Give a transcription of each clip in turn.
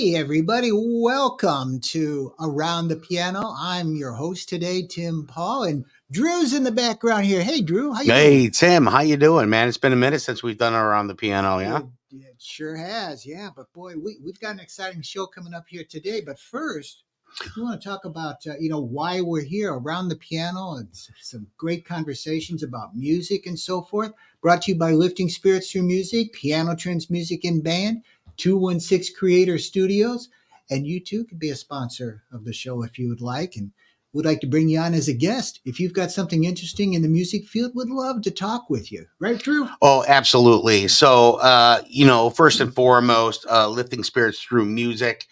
Hey, everybody, welcome to Around the Piano. I'm your host today, Tim Paul, and Drew's in the background here. Hey, Drew, how you doing? Hey, Tim, how you doing, man? It's been a minute since we've done Around the Piano, yeah? It sure has, yeah. But boy, we've got an exciting show coming up here today. But first, we want to talk about, why we're here around the piano and some great conversations about music and so forth. Brought to you by Lifting Spirits Through Music, Piano Trends Music and Band, 216 Creator Studios, and you too could be a sponsor of the show if you would like. And we'd like to bring you on as a guest. If you've got something interesting in the music field, we'd love to talk with you. Right, Drew? Oh, absolutely. So, first and foremost, Lifting Spirits Through Music.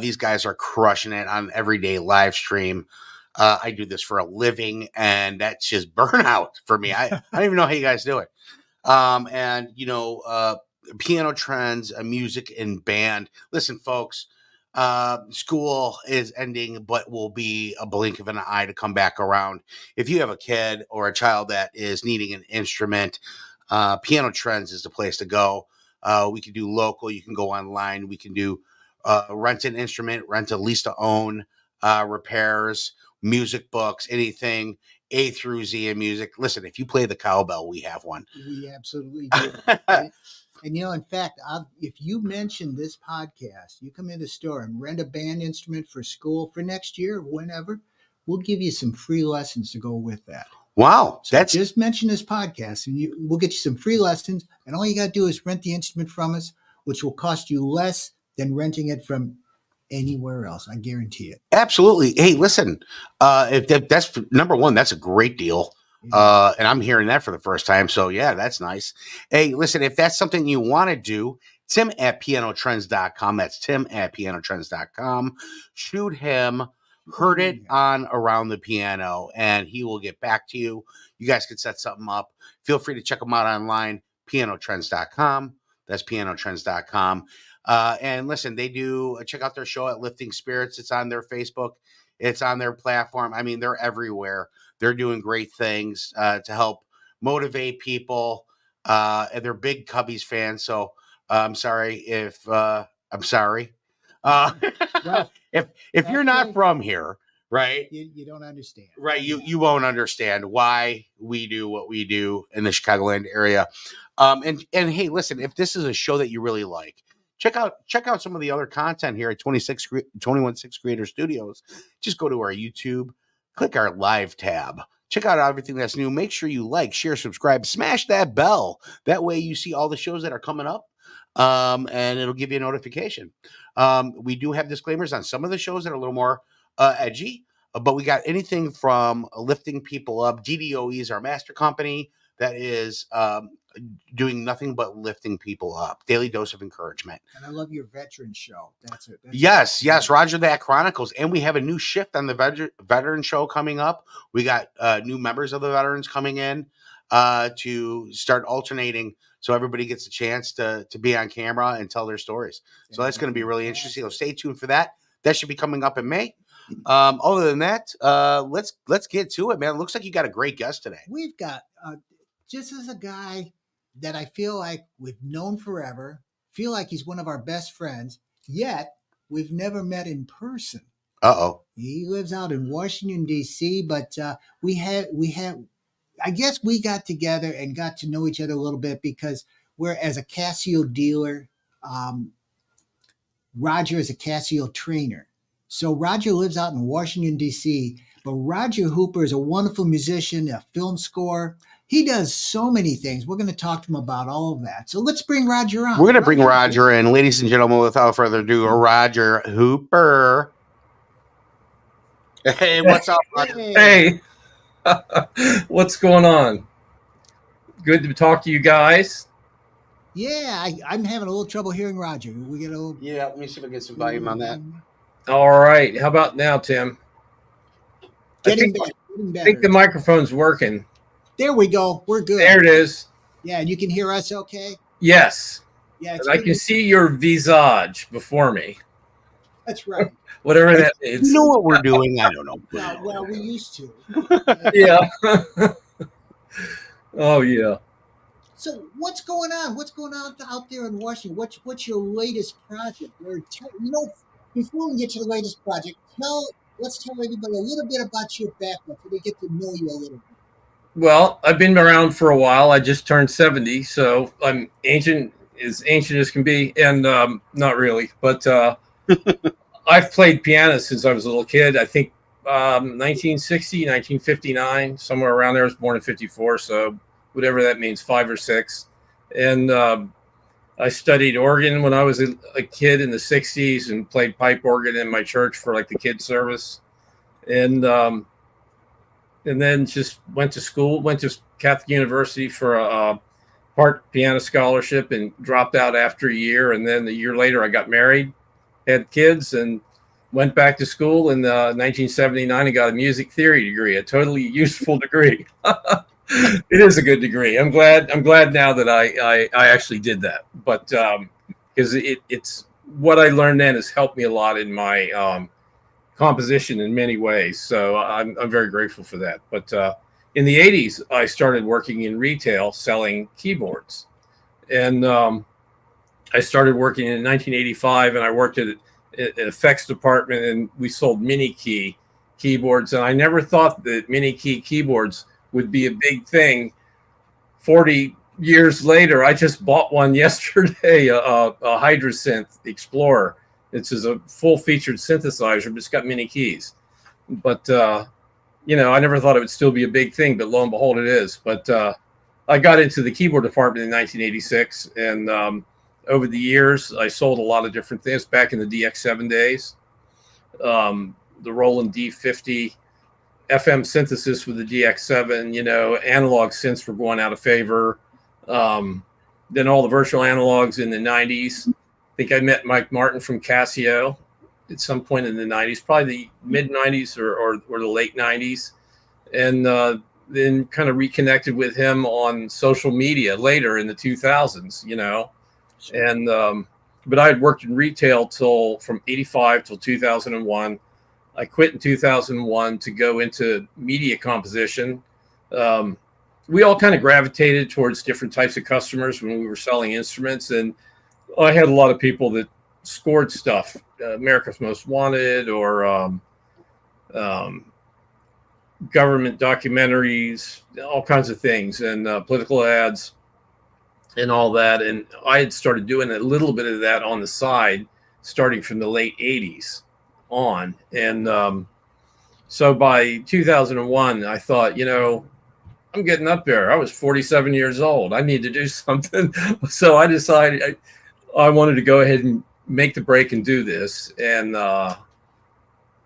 These guys are crushing it on everyday live stream. I do this for a living, and that's just burnout for me. I don't even know how you guys do it. Piano Trends, music and band. Listen, folks, school is ending, but will be a blink of an eye to come back around. If you have a kid or a child that is needing an instrument, Piano Trends is the place to go. We can do local. You can go online. We can do rent an instrument, rent a lease to own, repairs, music books, anything A through Z in music. Listen, if you play the cowbell, we have one. We absolutely do. And, in fact, if you mention this podcast, you come in the store and rent a band instrument for school for next year, whenever, we'll give you some free lessons to go with that. Wow. So just mention this podcast and we'll get you some free lessons. And all you got to do is rent the instrument from us, which will cost you less than renting it from anywhere else. I guarantee it. Absolutely. Hey, listen, if that's number one, that's a great deal. And I'm hearing that for the first time. So yeah, that's nice. Hey, listen, if that's something you want to do, Tim at pianotrends.com. That's Tim at pianotrends.com. Shoot him, heard it on Around the Piano, and he will get back to you. You guys can set something up. Feel free to check them out online, pianotrends.com. That's pianotrends.com. And listen, they do check out their show at Lifting Spirits. It's on their Facebook. It's on their platform. I mean, they're everywhere. They're doing great things to help motivate people. And they're big Cubbies fans. So I'm sorry if I'm sorry. Well, if you're not from here, right? You don't understand. Right. You won't understand why we do what we do in the Chicagoland area. And hey, listen, if this is a show that you really like, check out some of the other content here at 216 Creator Studios. Just go to our YouTube, click our live tab, check out everything that's new. Make sure you like, share, subscribe, smash that bell. That way you see all the shows that are coming up, and it'll give you a notification. We do have disclaimers on some of the shows that are a little more edgy, but we got anything from lifting people up. DDOE is our master company that is doing nothing but lifting people up. Daily dose of encouragement. And I love your veteran show. That's it. Yes. Roger That Chronicles. And we have a new shift on the veteran show coming up. We got new members of the veterans coming in to start alternating, so everybody gets a chance to be on camera and tell their stories. So that's going to be really interesting. So stay tuned for that. That should be coming up in May. Other than that, let's get to it, man. It looks like you got a great guest today. We've got just as a guy that I feel like we've known forever, feel like he's one of our best friends, yet we've never met in person. Uh-oh. He lives out in Washington, D.C., but we have, I guess we got together and got to know each other a little bit because we're, as a Casio dealer, Roger is a Casio trainer. So Roger lives out in Washington, D.C., but Roger Hooper is a wonderful musician, a film scorer. He does so many things. We're going to talk to him about all of that. So let's bring Roger on. We're going to bring Roger in. Ladies and gentlemen, without further ado, Roger Hooper. Hey, what's up, Roger? Hey. What's going on? Good to talk to you guys. Yeah, I'm having a little trouble hearing Roger. We get a little... Yeah, let me see if I can get some volume on that. All right. How about now, Tim? I think the microphone's working. There we go. We're good. There it is. Yeah, and you can hear us okay? Yes. Yeah, and I can see your visage before me. That's right. Whatever that means. You know what we're doing? I don't know. Well, we used to. Yeah. Oh, yeah. So what's going on? What's going on out there in Washington? What's your latest project? Before we get to the latest project, let's tell everybody a little bit about your background so they get to know you a little bit. Well, I've been around for a while. I just turned 70, so I'm ancient as can be, and not really, but I've played piano since I was a little kid. I think 1960, 1959, somewhere around there. I was born in 54, so whatever that means, 5 or 6. And I studied organ when I was a kid in the 60s and played pipe organ in my church for like the kids service. And then just went to school, went to Catholic University for a part piano scholarship and dropped out after a year. And then a year later, I got married, had kids, and went back to school in 1979 and got a music theory degree, a totally useful degree. It is a good degree. I'm glad now that I actually did that. But because it's what I learned then has helped me a lot in my composition in many ways. So I'm very grateful for that. But in the 80s, I started working in retail selling keyboards. And I started working in 1985, and I worked at an effects department, and we sold mini key keyboards. And I never thought that mini key keyboards would be a big thing. 40 years later, I just bought one yesterday, a Hydrasynth Explorer. It's just a full-featured synthesizer, but it's got mini keys. But, I never thought it would still be a big thing, but lo and behold, it is. But I got into the keyboard department in 1986, and over the years, I sold a lot of different things. Back in the DX7 days, the Roland D50, FM synthesis with the DX7, analog synths were going out of favor. Then all the virtual analogs in the 90s. I think I met Mike Martin from Casio at some point in the 90s, probably the mid 90s or the late 90s. And then kind of reconnected with him on social media later in the 2000s, Sure. And but I had worked in retail from 85 till 2001. I quit in 2001 to go into media composition. We all kind of gravitated towards different types of customers when we were selling instruments. And I had a lot of people that scored stuff, America's Most Wanted or government documentaries, all kinds of things, and political ads and all that. And I had started doing a little bit of that on the side, starting from the late 80s on. And so by 2001, I thought, I'm getting up there. I was 47 years old. I need to do something. So I decided I wanted to go ahead and make the break and do this. And I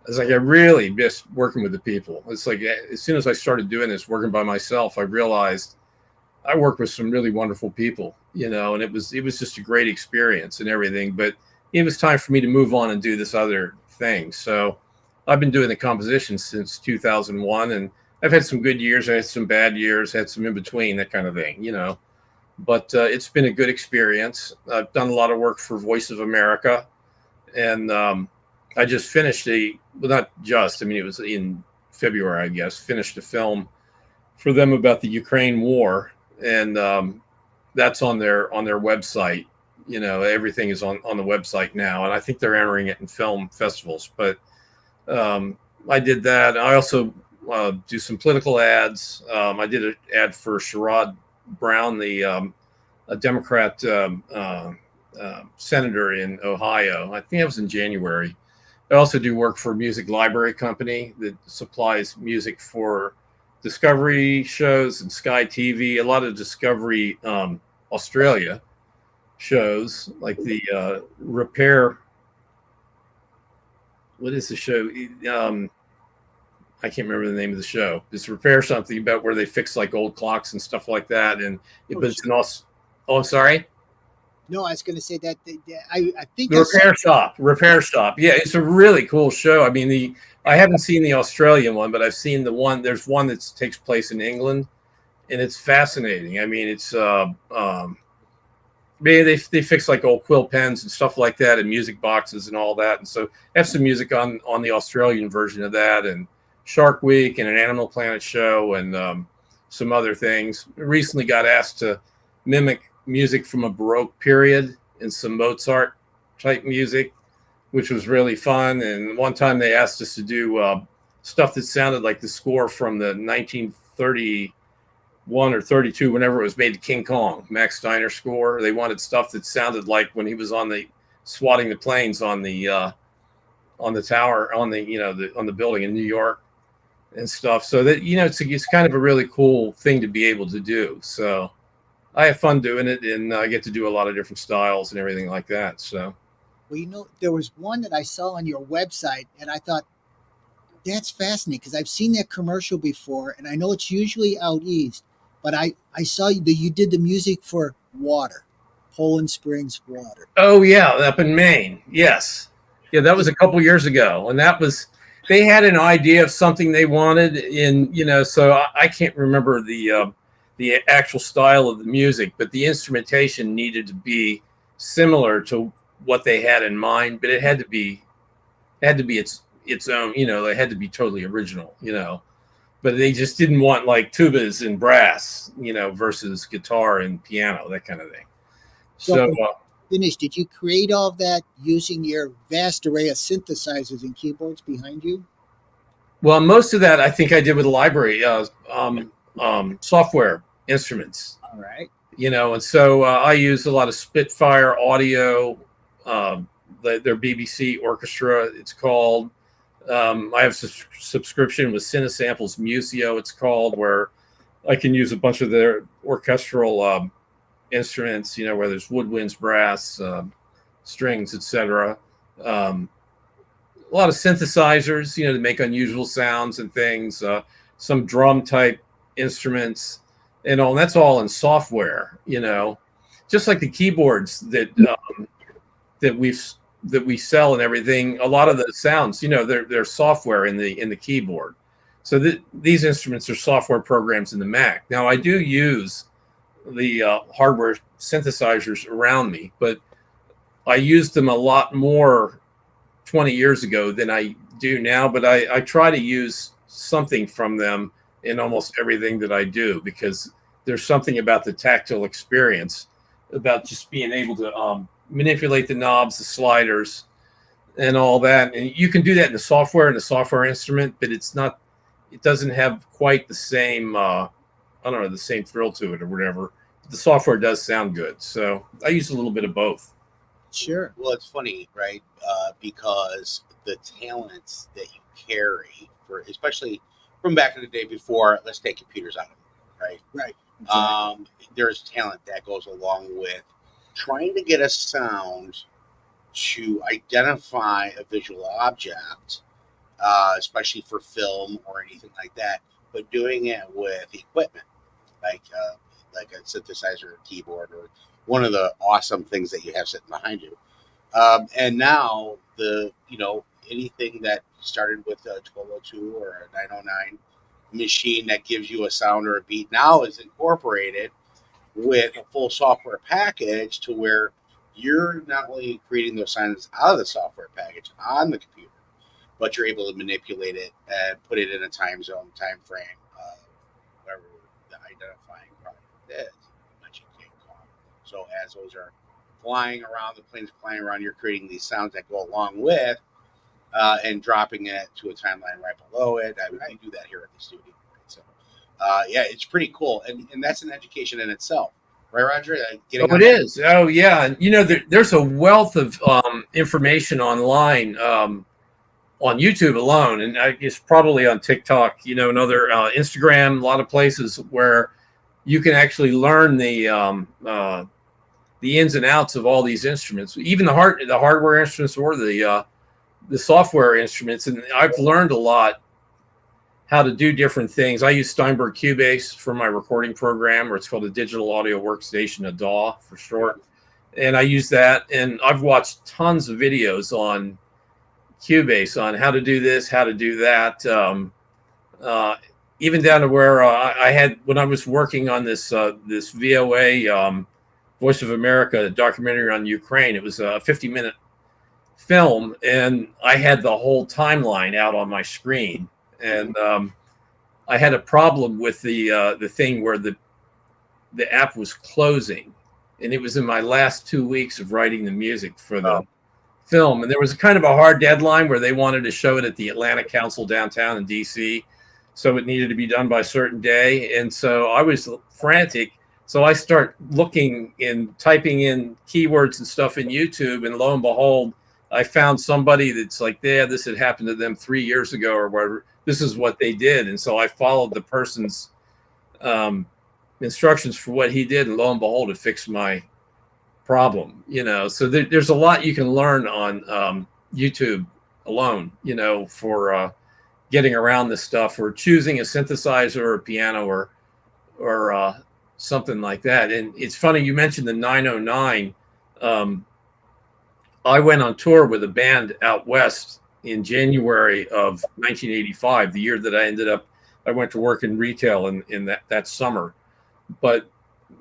was like, I really miss working with the people. It's like, as soon as I started doing this, working by myself, I realized I work with some really wonderful people, and it was just a great experience and everything. But it was time for me to move on and do this other thing. So I've been doing the composition since 2001, and I've had some good years. I had some bad years, had some in between, that kind of thing, But it's been a good experience. I've done a lot of work for Voice of America, and I just finished it was in February, I guess, finished a film for them about the Ukraine war. And that's on their website. Everything is on the website now, and I think they're entering it in film festivals. But I did that. I also do some political ads. I did an ad for Sherrod Brown, a Democrat senator in Ohio. I think that was in January. I also do work for a music library company that supplies music for Discovery shows and Sky TV, a lot of Discovery Australia shows, like the Repair. What is the show? I can't remember the name of the show. It's Repair something about where they fix like old clocks and stuff like that. And but it's an I'm sorry. No, I was going to say that I think the Repair Shop. Yeah, it's a really cool show. I mean, I haven't seen the Australian one, but I've seen the one. There's one that takes place in England, and it's fascinating. I mean, it's they fix like old quill pens and stuff like that, and music boxes and all that. And so I have some music on the Australian version of that, and Shark Week and an Animal Planet show, and some other things. I recently got asked to mimic music from a Baroque period and some Mozart type music, which was really fun. And one time they asked us to do stuff that sounded like the score from the 1931 or 32, whenever it was made, King Kong, Max Steiner score. They wanted stuff that sounded like when he was on the swatting the planes on the tower, on the building in New York and stuff. So that, it's kind of a really cool thing to be able to do. So I have fun doing it, and I get to do a lot of different styles and everything like that. So, well, there was one that I saw on your website, and I thought that's fascinating because I've seen that commercial before, and I know it's usually out east, but I saw that you did the music for water, Poland Springs water. Oh yeah, up in Maine. Yes. Yeah, that was a couple years ago, and they had an idea of something they wanted in, so I can't remember the actual style of the music, but the instrumentation needed to be similar to what they had in mind, but it had to be its own, it had to be totally original, but they just didn't want like tubas and brass, versus guitar and piano, that kind of thing. So finish, did you create all of that using your vast array of synthesizers and keyboards behind you? Well, most of that I think I did with the library, software instruments. All right. And so I use a lot of Spitfire audio, their BBC Orchestra, it's called. I have a subscription with Cinesamples Museo, it's called, where I can use a bunch of their orchestral instruments, where there's woodwinds, brass, strings, etc. A lot of synthesizers, to make unusual sounds and things, some drum type instruments and all. And that's all in software, just like the keyboards that we sell and everything. A lot of the sounds, they're software in the keyboard. So these instruments are software programs in the Mac. Now I do use the hardware synthesizers around me, but I used them a lot more 20 years ago than I do now. But I try to use something from them in almost everything that I do, because there's something about the tactile experience, about just being able to manipulate the knobs, the sliders, and all that. And you can do that in the software instrument, but it doesn't have quite the same, the same thrill to it or whatever. The software does sound good. So I use a little bit of both. Sure. Well, it's funny, right? Because the talents that you carry, especially from back in the day before, let's take computers out of it, right? Right. Exactly. There's talent that goes along with trying to get a sound to identify a visual object, especially for film or anything like that, but doing it with equipment like a synthesizer or keyboard or one of the awesome things that you have sitting behind you. And now anything that started with a 1202 or a 909 machine that gives you a sound or a beat now is incorporated with a full software package, to where you're not only creating those sounds out of the software package on the computer, but you're able to manipulate it and put it in a time zone, time frame, whatever the identifying product is. So as those are flying around, the planes flying around, you're creating these sounds that go along with and dropping it to a timeline right below it. I do that here at the studio. So it's pretty cool. And that's an education in itself. Right, Roger? It is. Oh, yeah. And, there's a wealth of information online on YouTube alone. And it's probably on TikTok, and other Instagram, a lot of places where you can actually learn the ins and outs of all these instruments, even the hardware instruments or the software instruments. And I've learned a lot how to do different things. I use Steinberg Cubase for my recording program, or it's called a Digital Audio Workstation, a DAW for short. And I use that, and I've watched tons of videos on Cubase on how to do this, how to do that. Even down to where I had, when I was working on this VOA Voice of America documentary on Ukraine, it was a 50-minute film, and I had the whole timeline out on my screen. And I had a problem with the thing where the app was closing, and it was in my last 2 weeks of writing the music for the film. And there was kind of a hard deadline where they wanted to show it at the Atlanta Council downtown in DC. So it needed to be done by a certain day. And so I was frantic. So I start looking and typing in keywords and stuff in YouTube. And lo and behold, I found somebody that's like, yeah, this had happened to them 3 years ago or whatever. This is what they did. And so I followed the person's instructions for what he did. And lo and behold, it fixed my problem, you know. So there's a lot you can learn on YouTube alone, you know, for getting around this stuff, or choosing a synthesizer or a piano or something like that. And it's funny you mentioned the 909. I went on tour with a band out west in January of 1985, the year that I went to work in retail in that summer. But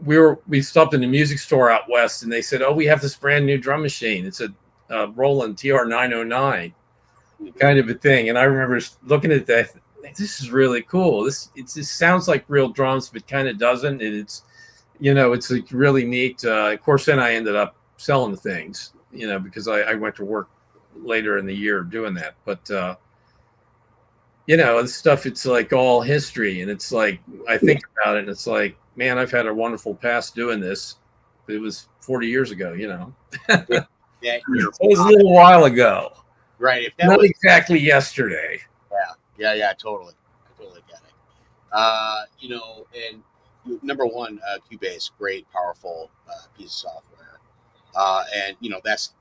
we stopped in a music store out west, and they said, "Oh, we have this brand new drum machine. It's a Roland TR 909 kind of a thing." And I remember looking at that. This is really cool. It sounds like real drums, but kind of doesn't. And it's, you know, it's like really neat. Of course, then I ended up selling the things, you know, because I went to work later in the year doing that. But you know, this stuff, it's like all history, and it's like I think about it, and it's like, man, I've had a wonderful past doing this. It was 40 years ago, you know. Yeah, it was a little while ago. Right. If that Not was exactly yesterday. Yeah, totally. I totally get it. You know, and number one, Cubase, great, powerful piece of software. And you know, that's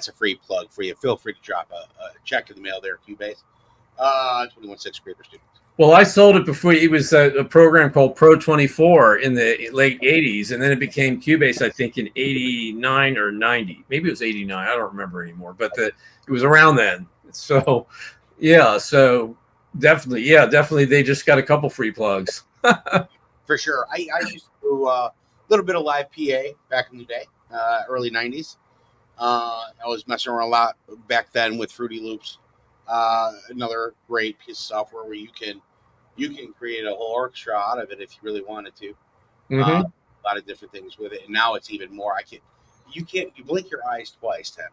a free plug for you. Feel free to drop a check in the mail there, Cubase. 21.6 Creeper Studios. Well, I sold it before. It was a program called Pro 24 in the late 80s, and then it became Cubase, I think, in 89 or 90. Maybe it was 89. I don't remember anymore, but it was around then. So, yeah. So definitely, they just got a couple free plugs. For sure. I used to do a little bit of live PA back in the day, early 90s. I was messing around a lot back then with Fruity Loops. Another great piece of software where you can create a whole orchestra out of it if you really wanted to. Mm-hmm. A lot of different things with it, and now it's even more. You blink your eyes twice, Tim,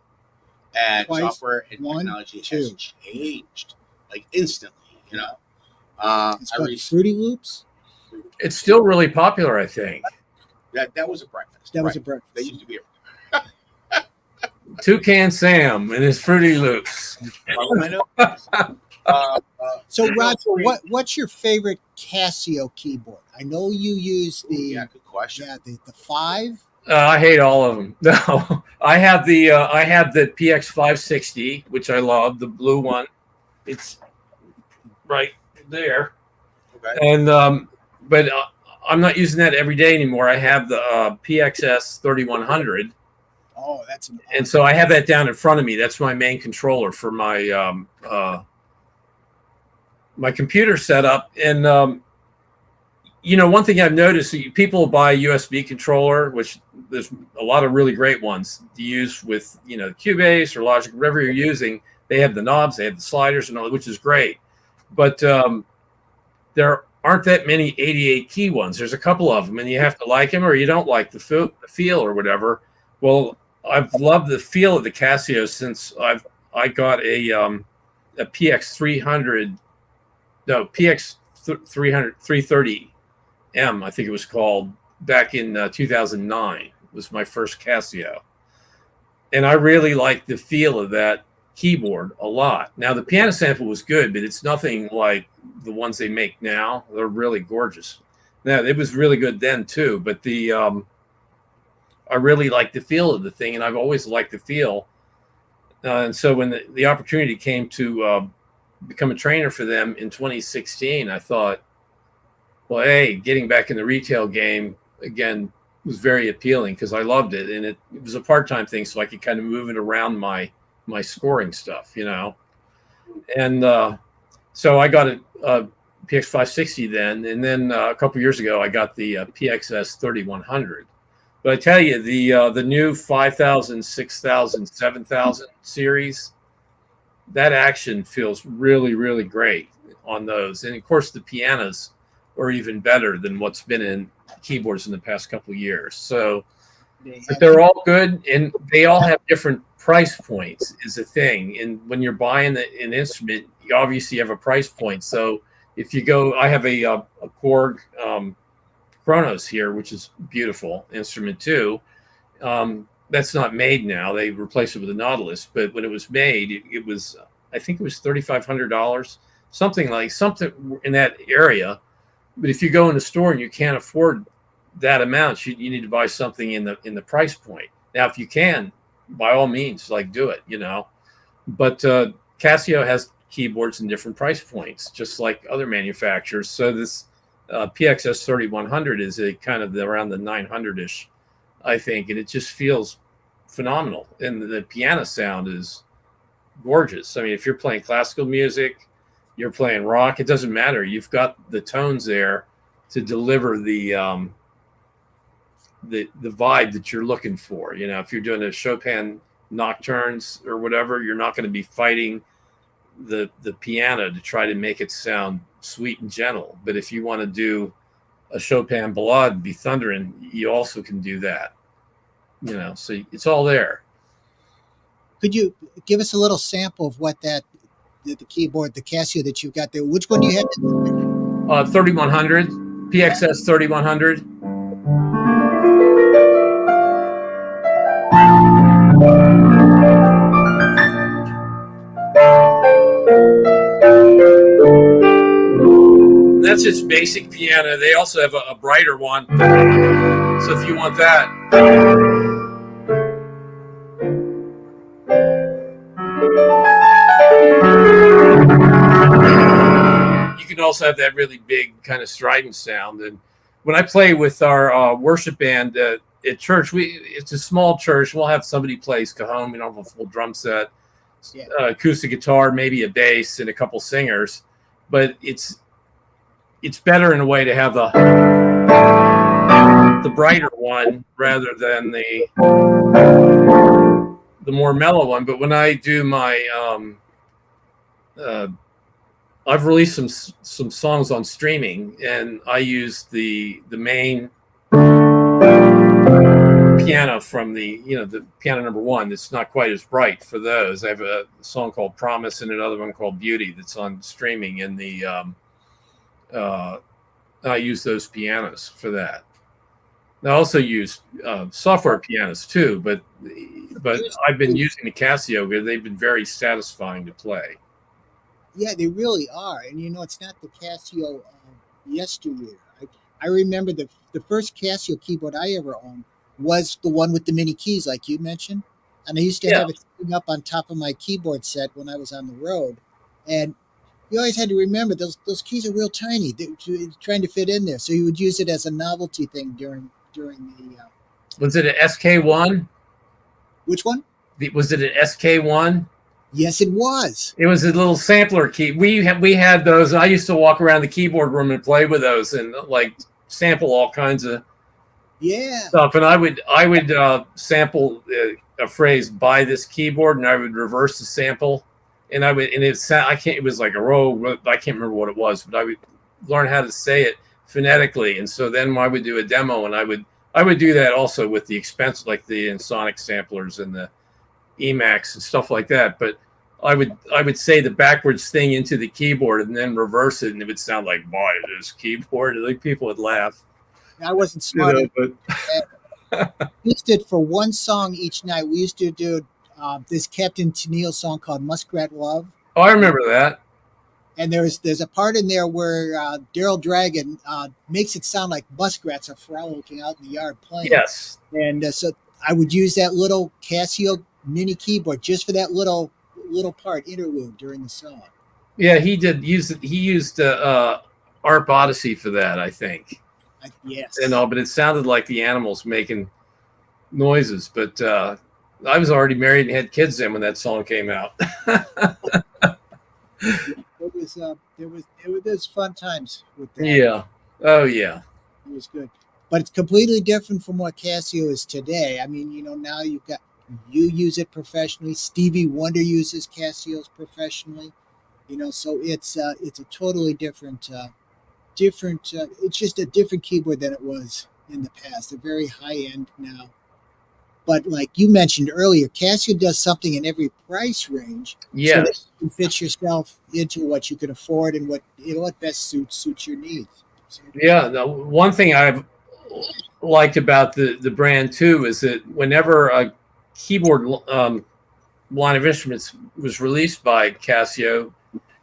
and software and technology has changed like instantly. You know, it's called Fruity Loops. It's still really popular, I think. That was a breakfast. Was a breakfast. That used to be Toucan Sam and his Fruity Loops. I know. So, Roger, what's your favorite Casio keyboard? I know you use the good question. Yeah, the 5. I hate all of them. No, I have the PX 560, which I love, the blue one. It's right there. Okay. And but I'm not using that every day anymore. I have the PXS 3100. Oh, that's an and so I have that down in front of me. That's my main controller for my my computer setup. And you know, one thing I've noticed, people buy a USB controller, which there's a lot of really great ones to use with, you know, Cubase or Logic, whatever you're using. They have the knobs, they have the sliders and all, which is great. But there aren't that many 88 key ones. There's a couple of them, and you have to like them or you don't like the feel or whatever. Well, I've loved the feel of the Casio since I got a PX 300, no, PX 300 330M, I think it was called, back in 2009. Was my first Casio, and I really like the feel of that keyboard a lot. Now the piano sample was good, but it's nothing like the ones they make now. They're really gorgeous. Now it was really good then too, but the I really like the feel of the thing, and I've always liked the feel. And so when the opportunity came to become a trainer for them in 2016, I thought, well, hey, getting back in the retail game again was very appealing because I loved it, and it was a part-time thing, so I could kind of move it around my scoring stuff, you know. And so I got a PX 560 then, and then a couple years ago I got the PXS 3100. But I tell you, the new 5000, 6000, 7000 series, that action feels really, really great on those. And of course, the pianos or even better than what's been in keyboards in the past couple of years. So, but have they're all good, and they all have different price points is the thing. And when you're buying an instrument, you obviously have a price point. So if you go, I have a Korg Kronos here, which is a beautiful instrument too. That's not made now. They replaced it with a Nautilus, but when it was made, it was, I think it was $3,500, something in that area. But if you go in the store and you can't afford that amount, you need to buy something in the price point. Now, if you can, by all means, like, do it, you know. But Casio has keyboards in different price points, just like other manufacturers. So this PXS 3100 is a kind of around the 900-ish, I think, and it just feels phenomenal. And the piano sound is gorgeous. I mean, if you're playing classical music, you're playing rock, it doesn't matter. You've got the tones there to deliver the vibe that you're looking for. You know, if you're doing a Chopin nocturnes or whatever, you're not going to be fighting the piano to try to make it sound sweet and gentle. But if you want to do a Chopin ballade, be thundering, you also can do that. You know, so it's all there. Could you give us a little sample of what the keyboard, the Casio that you've got there? Which one do you have? 3100, PXS 3100. That's its basic piano. They also have a brighter one. So if you want that. You can also have that really big kind of strident sound. And when I play with our worship band at church, it's a small church. We'll have somebody plays cajon. We don't have a full drum set, acoustic guitar, maybe a bass, and a couple singers. But it's better in a way to have the brighter one rather than the more mellow one. But when I do my I've released some songs on streaming, and I use the main piano from the piano number one. It's not quite as bright for those. I have a song called Promise and another one called Beauty that's on streaming, and I use those pianos for that. I also use software pianos too, but I've been using the Casio because they've been very satisfying to play. Yeah, they really are. And you know, it's not the Casio yesteryear. I remember the first Casio keyboard I ever owned was the one with the mini keys, like you mentioned. And I used to have it sitting up on top of my keyboard set when I was on the road. And you always had to remember those keys are real tiny. They're trying to fit in there. So you would use it as a novelty thing during the. Was it an SK1? Which one? Was it an SK1? Yes, it was. It was a little sampler key. We had those. And I used to walk around the keyboard room and play with those and like sample all kinds of stuff. And I would sample a phrase by this keyboard, and I would reverse the sample. And it was like a row. I can't remember what it was, but I would learn how to say it phonetically. And so then I would do a demo, and I would do that also with the expense, like the Ensoniq samplers and the Emacs and stuff like that. But I would say the backwards thing into the keyboard and then reverse it, and it would sound like, "Boy, this keyboard." Like people would laugh. I wasn't smart. We used it for one song each night. We used to do this Captain Tennille song called Muskrat Love. Oh, I remember that. And there's a part in there where Daryl Dragon makes it sound like muskrats are frolicking out in the yard playing. Yes. And so I would use that little Casio mini keyboard just for that little part interlude during the song. Yeah, he used Arp Odyssey for that, I think. Yes. But it sounded like the animals making noises. But I was already married and had kids then when that song came out. There was fun times with that. Yeah. Oh yeah. It was good. But it's completely different from what Casio is today. I mean, now you use it professionally. Stevie Wonder uses Casios professionally. So it's a totally different different. It's just a different keyboard than it was in the past. They're very high end now. But like you mentioned earlier, Casio does something in every price range, so that Yes. you can fit yourself into what you can afford and what best suits your needs. So, Yeah. The one thing I've liked about the brand too is that whenever a keyboard line of instruments was released by Casio,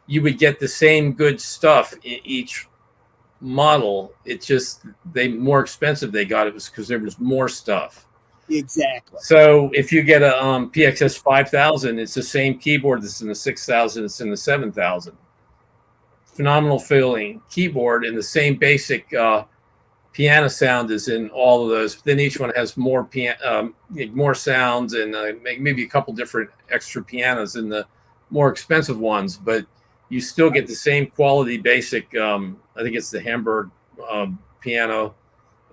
you would get the same good stuff in each model. It just they more expensive they got it was because there was more stuff. exactly. So if you get a PXS 5000, it's the same keyboard that's in the 6000, it's in the 7000. Phenomenal feeling keyboard and the same basic piano sound is in all of those. Then each one has more more sounds and maybe a couple different extra pianos in the more expensive ones, but you still get the same quality basic. I think it's the Hamburg piano,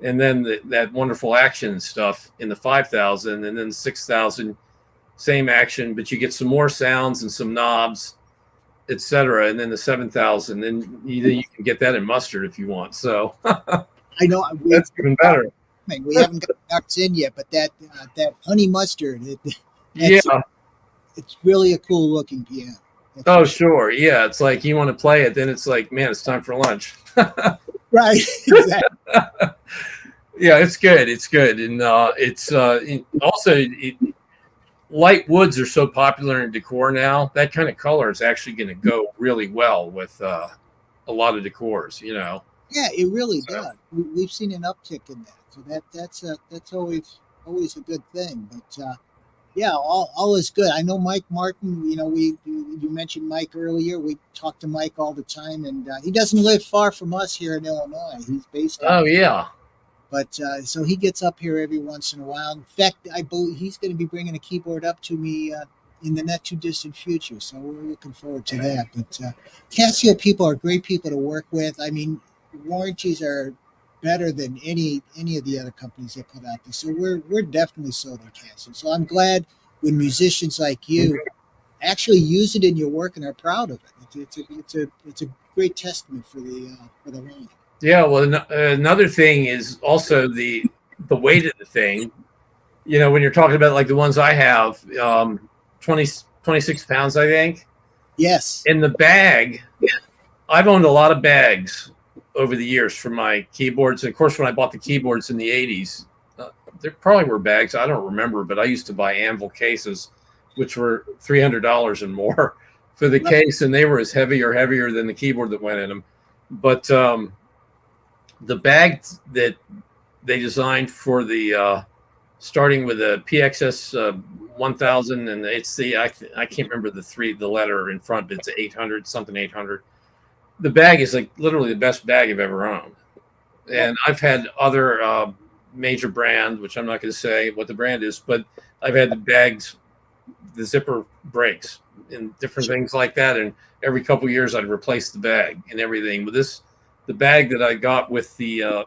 and then that wonderful action stuff in the 5000, and then 6000, same action, but you get some more sounds and some knobs, etc. And then the 7000, and you can get that in mustard if you want. So I know that's even better. we haven't got nuts in yet, but that honey mustard, Yeah. it's really a cool looking piano. Oh, sure. Yeah. It's like you want to play it, then it's like, man, it's time for lunch. Right. Exactly. Yeah, it's good. It's good. And it's also light woods are so popular in decor now. That kind of color is actually going to go really well with a lot of decors, you know. Yeah, it really does. We've seen an uptick in that, so that's always a good thing. But yeah, all is good. I know Mike Martin. You know, you mentioned Mike earlier. We talk to Mike all the time, and he doesn't live far from us here in Illinois. He's based. Oh yeah. But so he gets up here every once in a while. In fact, I believe he's going to be bringing a keyboard up to me in the not too distant future. So we're looking forward to that. But Casio people are great people to work with. I mean, warranties are better than any of the other companies that put out there. So we're definitely sold on Casio. So I'm glad when musicians like you actually use it in your work and are proud of it. It's a great testament for the line. Yeah, well, another thing is also the weight of the thing. You know, when you're talking about like the ones I have, 26 pounds, I think. Yes. In the bag, I've owned a lot of bags over the years for my keyboards. And of course, when I bought the keyboards in the 80s, there probably were bags. I don't remember, but I used to buy Anvil cases, which were $300 and more for the case. And they were as heavier than the keyboard that went in them. But the bag that they designed for the starting with a PXS 1000, and it's the I can't remember the letter in front, but it's 800 something 800. The bag is like literally the best bag I've ever owned, and I've had other major brand, which I'm not going to say what the brand is, but I've had the bags, the zipper breaks and different things like that, and every couple of years I'd replace the bag and everything. But the bag that I got with the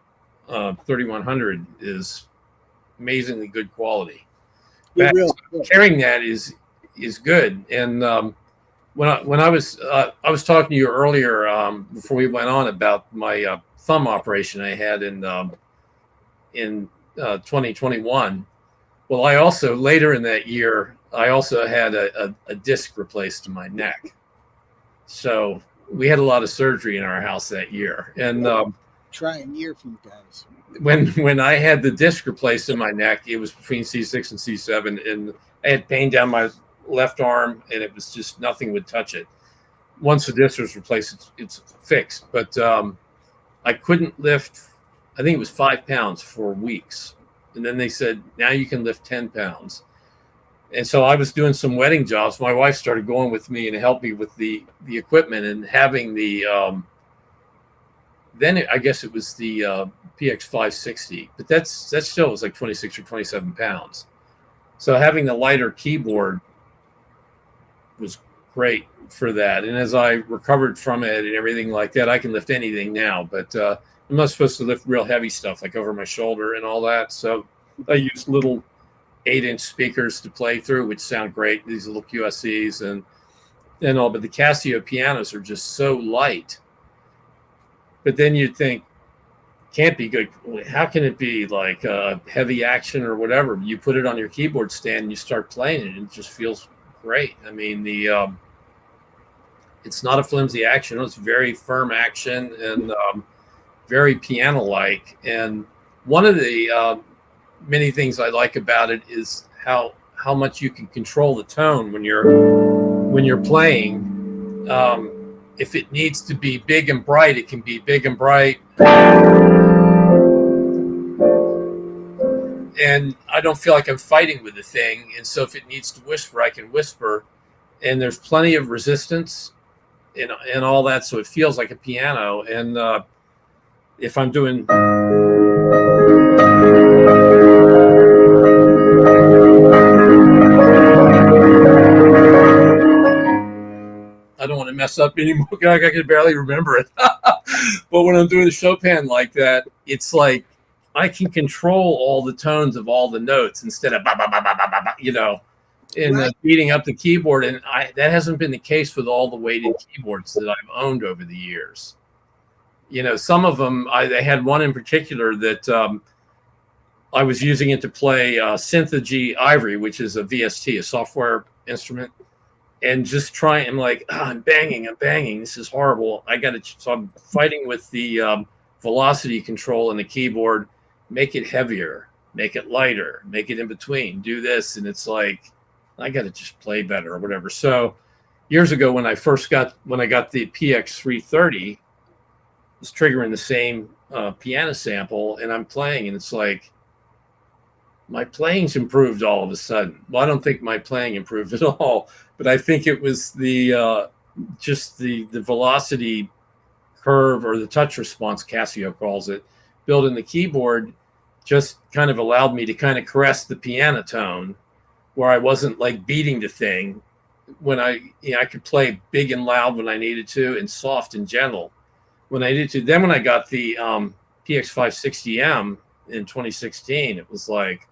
3100 is amazingly good quality. Carrying that is good. And when I was talking to you earlier before we went on about my thumb operation I had in 2021. Well, I also later in that year I also had a disc replaced in my neck. So we had a lot of surgery in our house that year, and trying year for you guys. When I had the disc replaced in my neck, it was between C6 and C7, and I had pain down my left arm, and it was just nothing would touch it. Once the disc was replaced, it's fixed, but I couldn't lift. I think it was 5 pounds for weeks, and then they said now you can lift 10 pounds. And so I was doing some wedding jobs. My wife started going with me and helped me with the equipment and having the. I guess it was the PX 560, but that still was like 26 or 27 pounds. So having the lighter keyboard was great for that. And as I recovered from it and everything like that, I can lift anything now. But I'm not supposed to lift real heavy stuff like over my shoulder and all that. So I use little 8-inch speakers to play through, which sound great. These little QSCs and all, but the Casio pianos are just so light But then you'd think, can't be good. How can it be like heavy action or whatever? You put it on your keyboard stand and you start playing it, and it just feels great. I mean, it's not a flimsy action. It's very firm action and very piano-like. And one of the many things I like about it is how much you can control the tone when you're playing. If it needs to be big and bright, it can be big and bright. And I don't feel like I'm fighting with the thing. And so if it needs to whisper, I can whisper. And there's plenty of resistance and all that. So it feels like a piano. And if I'm doing... I don't want to mess up anymore. I can barely remember it. But when I'm doing the Chopin like that, it's like I can control all the tones of all the notes instead of and beating up the keyboard. And that hasn't been the case with all the weighted keyboards that I've owned over the years. Some of them, I had one in particular that I was using it to play Synthogy Ivory, which is a VST, a software instrument. And just trying, I'm like, I'm banging. This is horrible. So I'm fighting with the velocity control in the keyboard. Make it heavier, make it lighter, make it in between, do this. And it's like, I got to just play better or whatever. So years ago when I got the PX330, I was triggering the same piano sample and I'm playing and it's like, my playing's improved all of a sudden. Well, I don't think my playing improved at all, but I think it was the velocity curve or the touch response, Casio calls it, built in the keyboard just kind of allowed me to kind of caress the piano tone where I wasn't like beating the thing when I could play big and loud when I needed to and soft and gentle when I needed to. Then when I got the PX560M in 2016, it was like,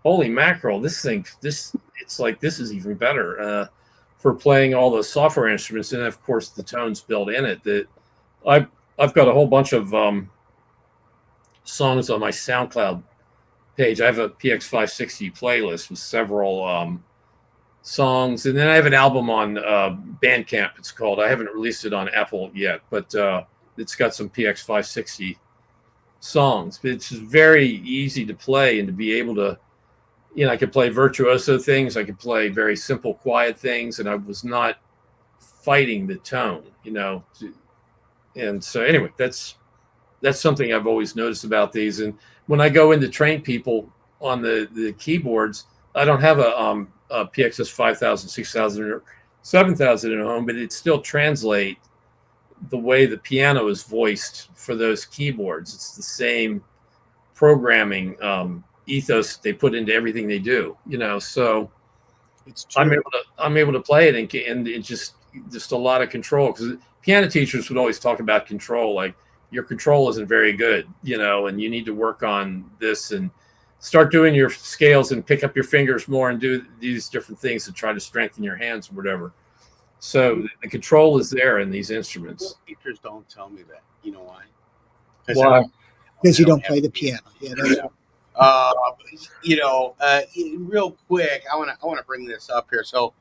holy mackerel, this is even better for playing all the software instruments. And of course the tones built in it that I've got a whole bunch of songs on my SoundCloud page. I have a PX560 playlist with several songs. And then I have an album on Bandcamp, it's called. I haven't released it on Apple yet, but it's got some PX560 songs. But it's just very easy to play and to be able to, I could play virtuoso things. I could play very simple, quiet things. And I was not fighting the tone, And so anyway, that's something I've always noticed about these. And when I go in to train people on the keyboards, I don't have a PXS 5000, 6000, or 7000 at home, but it still translate the way the piano is voiced for those keyboards. It's the same programming ethos they put into everything they do, so It's true. I'm able to play it and it just a lot of control, because piano teachers would always talk about control, like your control isn't very good, and you need to work on this and start doing your scales and pick up your fingers more and do these different things to try to strengthen your hands or whatever. So the control is there in these instruments. Teachers don't tell me that. You know why? Why? Because you don't play the piano. Yeah, that's Real quick, I want to bring this up here. So,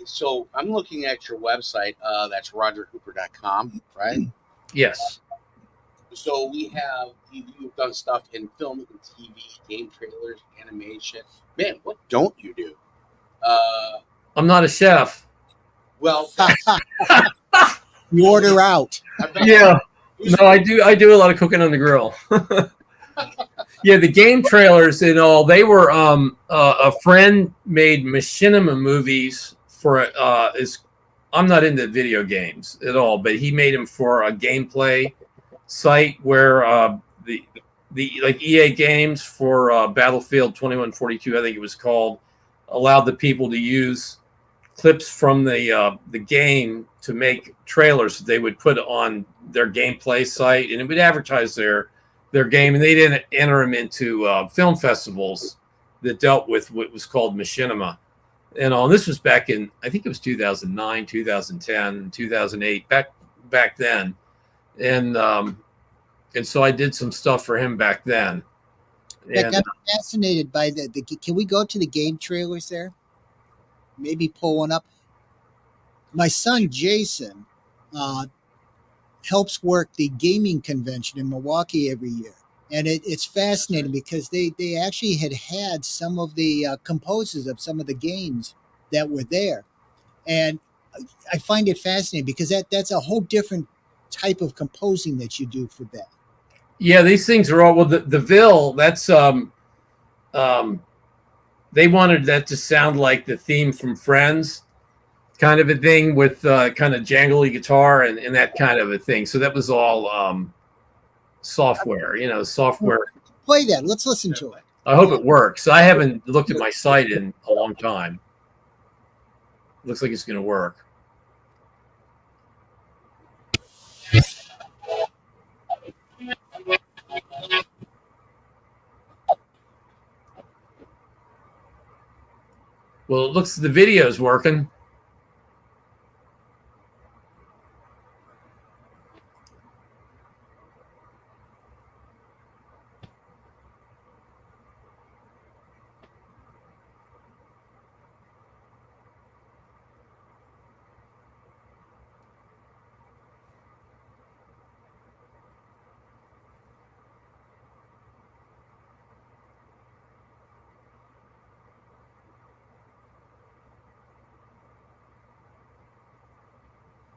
so I'm looking at your website. That's rogerhooper.com, right? Yes. So you've done stuff in film and TV, game trailers, animation. Man, what don't you do? I'm not a chef. Well, you order out. Yeah. No, I do a lot of cooking on the grill. Yeah, the game trailers and all, they were a friend made machinima movies for I'm not into video games at all, but he made them for a gameplay site where the like EA Games for Battlefield 2142, I think it was called, allowed the people to use clips from the game to make trailers that they would put on their gameplay site, and it would advertise their game, and they didn't enter them into film festivals that dealt with what was called machinima. And all this was back in, I think it was 2009, 2010, 2008, back then. and so I did some stuff for him back then. Like, I'm fascinated by the. Can we go to the game trailers there? Maybe pull one up. My son Jason helps work the gaming convention in Milwaukee every year, and it's fascinating because they actually had some of the composers of some of the games that were there, and I find it fascinating because that's a whole different type of composing that you do for that. Yeah, these things are all, well, the Ville, that's they wanted that to sound like the theme from Friends, kind of a thing, with kind of jangly guitar and that kind of a thing. So that was all software, software. Play that. Let's listen to it. I hope it works. I haven't looked at my site in a long time. Looks like it's going to work. Well, it looks the video's working.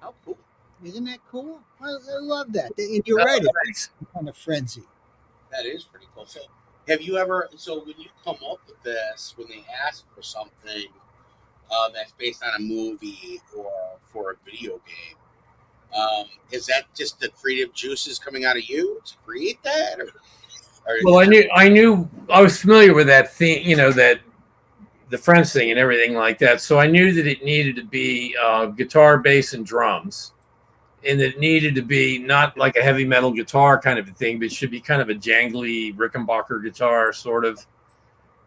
Oh, cool. Isn't that cool? I love that. And you're right. It's kind of frenzy. That is pretty cool. So, have you ever? So, when you come up with this, when they ask for something that's based on a movie or for a video game, is that just the creative juices coming out of you to create that? Or Well, I was familiar with that thing, that the Friends thing and everything like that. So I knew that it needed to be guitar, bass, and drums, and that it needed to be not like a heavy metal guitar kind of a thing, but it should be kind of a jangly Rickenbacker guitar sort of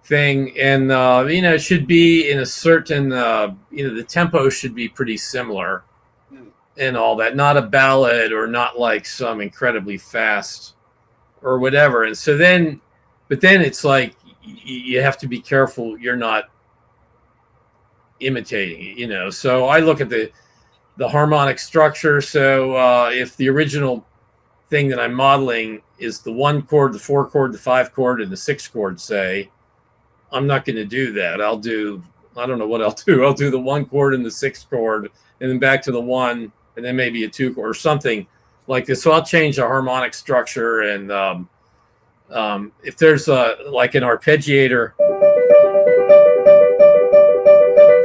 thing. And it should be in a certain the tempo should be pretty similar and all that, not a ballad or not like some incredibly fast or whatever. And so then it's like you have to be careful you're not imitating it, So I look at the harmonic structure. So if the original thing that I'm modeling is the 1 chord, the 4 chord, the 5 chord, and the 6 chord, say, I'm not going to do that. I don't know what I'll do. I'll do the 1 chord and the 6 chord, and then back to the 1, and then maybe a 2 chord or something like this. So I'll change the harmonic structure. And if there's like an arpeggiator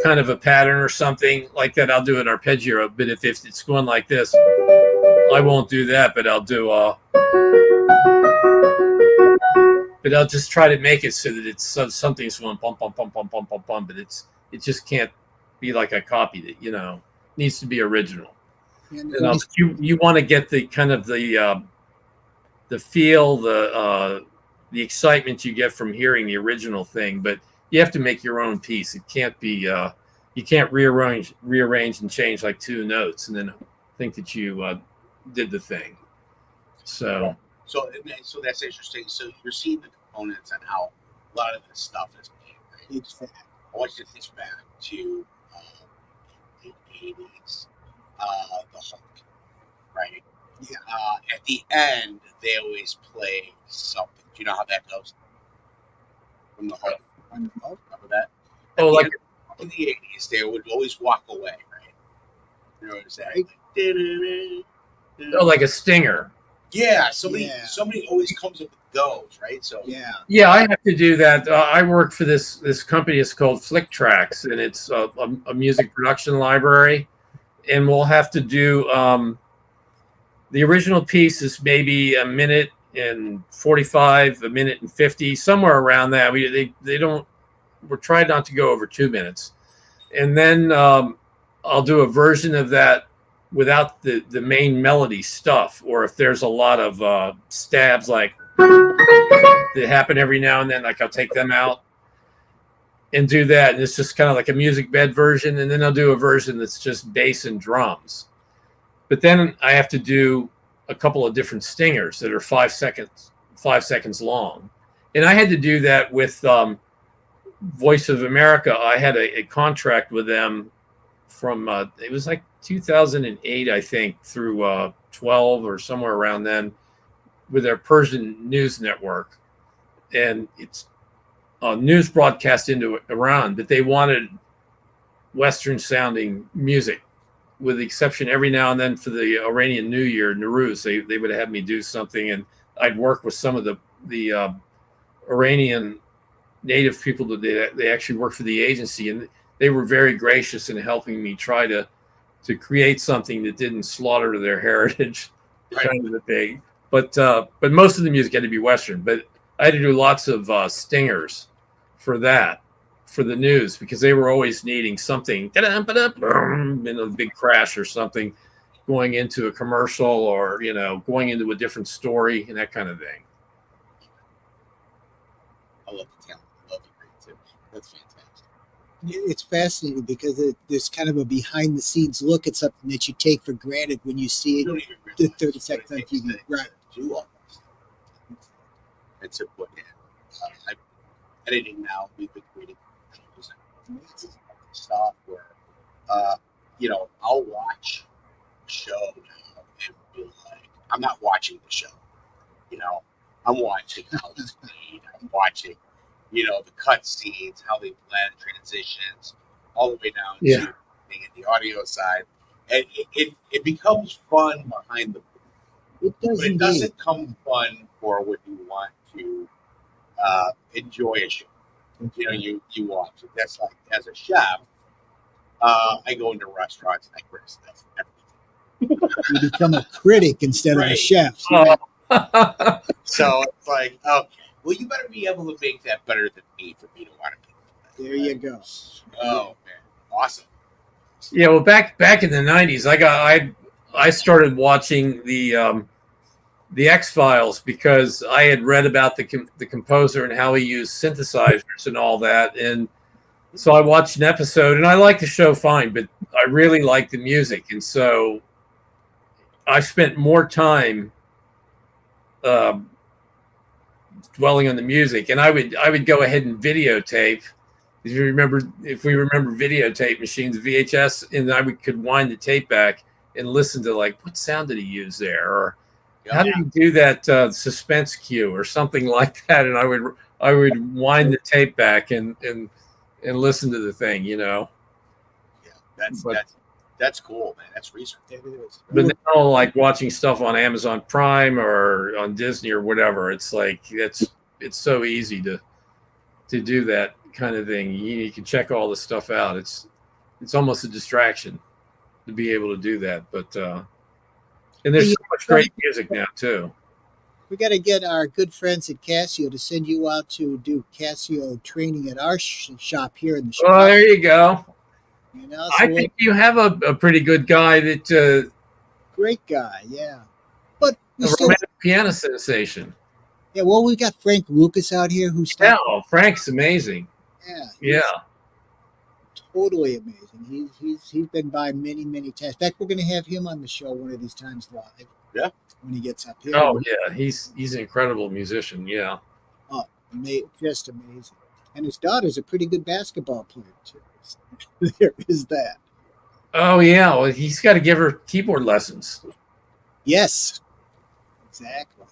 kind of a pattern or something like that, I'll do an arpeggio. But if it's going like this, I won't do that, but I'll do but I'll just try to make it so that it's something's going bum bum bum bum bum bum bum, but it just can't be like I copied it. It needs to be original. And you want to get the kind of the feel, the excitement you get from hearing the original thing, but you have to make your own piece. It can't be you can't rearrange and change like 2 notes and then think that you did the thing. So that's interesting. So you're seeing the components and how a lot of this stuff is made. Right? I want you to think back to the 80s, the Hulk, right? Yeah. At the end, they always play something. Do you know how that goes? From the Hulk. Remember that? Oh, like in the 80s, they would always walk away, right? You know what I'm saying? Like a stinger. Yeah, somebody always comes up with those, right? So yeah, I have to do that. I work for this company. It's called Flick Tracks, and it's a music production library. And we'll have to do the original piece is maybe a minute and 45, a minute and 50, somewhere around that. We're trying not to go over 2 minutes, and then I'll do a version of that without the main melody stuff, or if there's a lot of stabs like that happen every now and then, like I'll take them out and do that, and it's just kind of like a music bed version. And then I'll do a version that's just bass and drums. But then I have to do a couple of different stingers that are 5 seconds long. And I had to do that with Voice of America. I had a contract with them from it was like 2008, I think, through 12 or somewhere around then, with their Persian news network, and it's news broadcast into Iran, but they wanted Western sounding music, with the exception every now and then for the Iranian New Year, Nowruz, they would have me do something, and I'd work with some of the Iranian native people that they actually work for the agency, and they were very gracious in helping me try to create something that didn't slaughter their heritage, Right. kind of a thing. But most of the music had to be Western. But I had to do lots of stingers for that, for the news, because they were always needing something, in a big crash or something, going into a commercial, or going into a different story and that kind of thing. I love the talent. I love the creativity. That's fantastic. It's fascinating because there's kind of a behind the scenes look at something that you take for granted when you see You it don't even the realize 30 seconds on what it takes TV. to Right. do all this. And to put in. I'm editing now. We've been creating commercials and stuff where, I'll watch a show now and be like, I'm not watching the show. I'm watching how it's made. I'm watching, the cut scenes, how they blend transitions, all the way down to the audio side. And it becomes fun behind the It does but it indeed. doesn't come fun for when you want to enjoy a show. You watch it. That's like, as a chef, I go into restaurants and I criticize everything. You become a critic instead of a Right. chef. So it's like, okay, well, you better be able to make that better than me for me to want to pick. There you go. Oh man, awesome. Yeah, well, back in the '90s, I started watching the X-Files because I had read about the composer and how he used synthesizers and all that, and so I watched an episode, and I liked the show fine, but I really liked the music, and so I spent more time dwelling on the music, and I would go ahead and videotape. If we remember videotape machines, VHS, and could wind the tape back and listen to, like, what sound did he use there, or how did he do that suspense cue or something like that, and I would wind the tape back and listen to the thing, Yeah, that's cool, man. That's research. But now, like watching stuff on Amazon Prime or on Disney or whatever, it's like it's so easy to do that kind of thing. You can check all the stuff out. It's almost a distraction to be able to do that. But and there's so much great music now too. We got to get our good friends at Casio to send you out to do Casio training at our shop here in the shop. Oh, there you go. So I think you have a pretty good guy that great guy, yeah. But we a still, romantic piano sensation. yeah. Well, we got Frank Lucas out here who's Yeah, Frank's amazing. yeah, Yeah. totally amazing. He's been by many times. In fact, we're going to have him on the show one of these times live. Yeah. When he gets up here. Oh yeah, he's an incredible musician. Yeah. Oh, just amazing. And his daughter's a pretty good basketball player too. So there is that. Oh yeah. Well, he's got to give her keyboard lessons. Yes, exactly.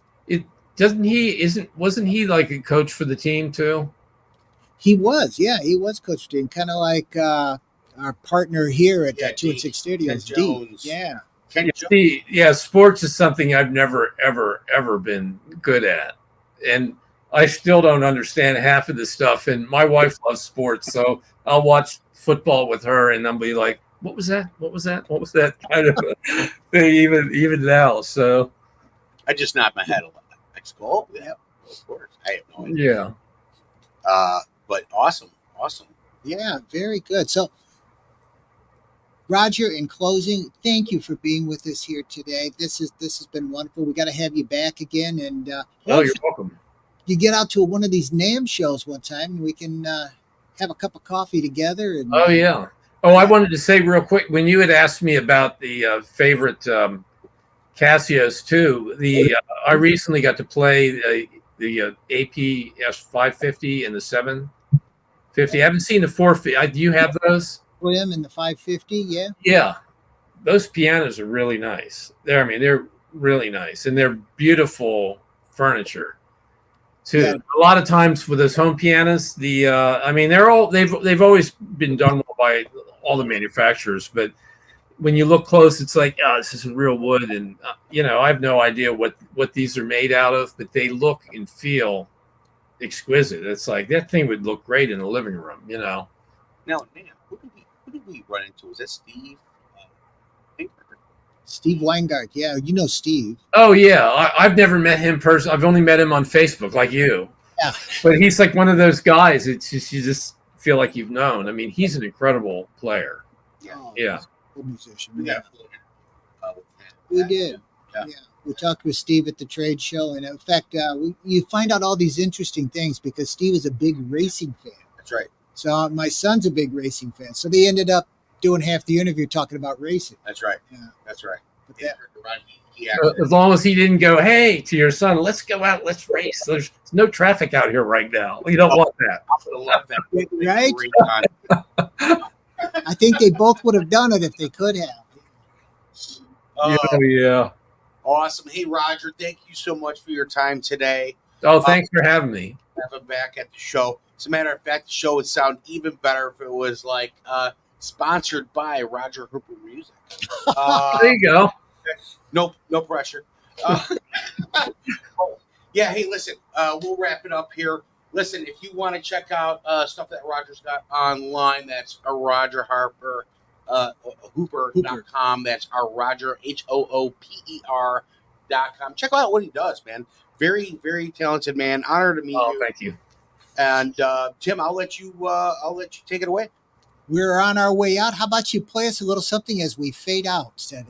Wasn't he like a coach for the team too? He was, yeah, he was Coach Dean, kind of like our partner here at 216 Studios, Ken Dean. Jones. Yeah. See, yeah, sports is something I've never, ever been good at. And I still don't understand half of the stuff. And my wife loves sports, so I'll watch football with her and I'll be like, what was that? What was that? What was that? Kind of thing even now. So I just nod my head a lot. I just go, oh, yeah, of course. I have no idea. yeah. But awesome. Yeah, very good. So, Roger, in closing, thank you for being with us here today. This has been wonderful. We got to have you back again, and Oh, you're welcome. you get out to one of these NAMM shows one time, and we can have a cup of coffee together. And Oh yeah. Oh, I wanted to say real quick, when you had asked me about the favorite Casios too. I recently got to play the APS 550 and the 750. I haven't seen the 450. Do you have those? Slim and the 550, yeah. Yeah, those pianos are really nice. They're really nice, and they're beautiful furniture too. Yeah. A lot of times with those home pianos, they've always been done well by all the manufacturers, but when you look close, it's like, oh, this is real wood, and I have no idea what these are made out of, but they look and feel exquisite. It's like that thing would look great in the living room, Now, man, who did we run into? Was that Steve? Steve Weingart, yeah, you know Steve. Oh yeah, I've never met him personally. I've only met him on Facebook, like you. Yeah, but he's like one of those guys. It's just you just feel like you've known. I mean, he's an incredible player. Yeah. Good musician. We Yeah. got We did. Yeah. Yeah. We talked with Steve at the trade show, and in fact, you find out all these interesting things because Steve is a big racing fan. That's right. So my son's a big racing fan. So they ended up doing half the interview talking about racing. That's right. Yeah. That's right. But that, As long as he didn't go, hey, to your son, let's go out, let's race. There's no traffic out here right now. You don't want that. I would have loved that. Right? Great time. I think they both would have done it if they could have. Yeah. Awesome. Hey, Roger, thank you so much for your time today. Oh, thanks for having me. Have him back at the show. As a matter of fact, the show would sound even better if it was like sponsored by Roger Hooper Music. There you go. No pressure. Yeah, hey, listen, we'll wrap it up here. Listen, if you want to check out stuff that Roger's got online, that's Roger Harper, Hooper.com. That's our Roger, HOOPER.com. Check out what he does, man. Very, very talented man. Honor to meet you. Thank you. And Tim, I'll let you take it away. We're on our way out. How about you play us a little something as we fade out today?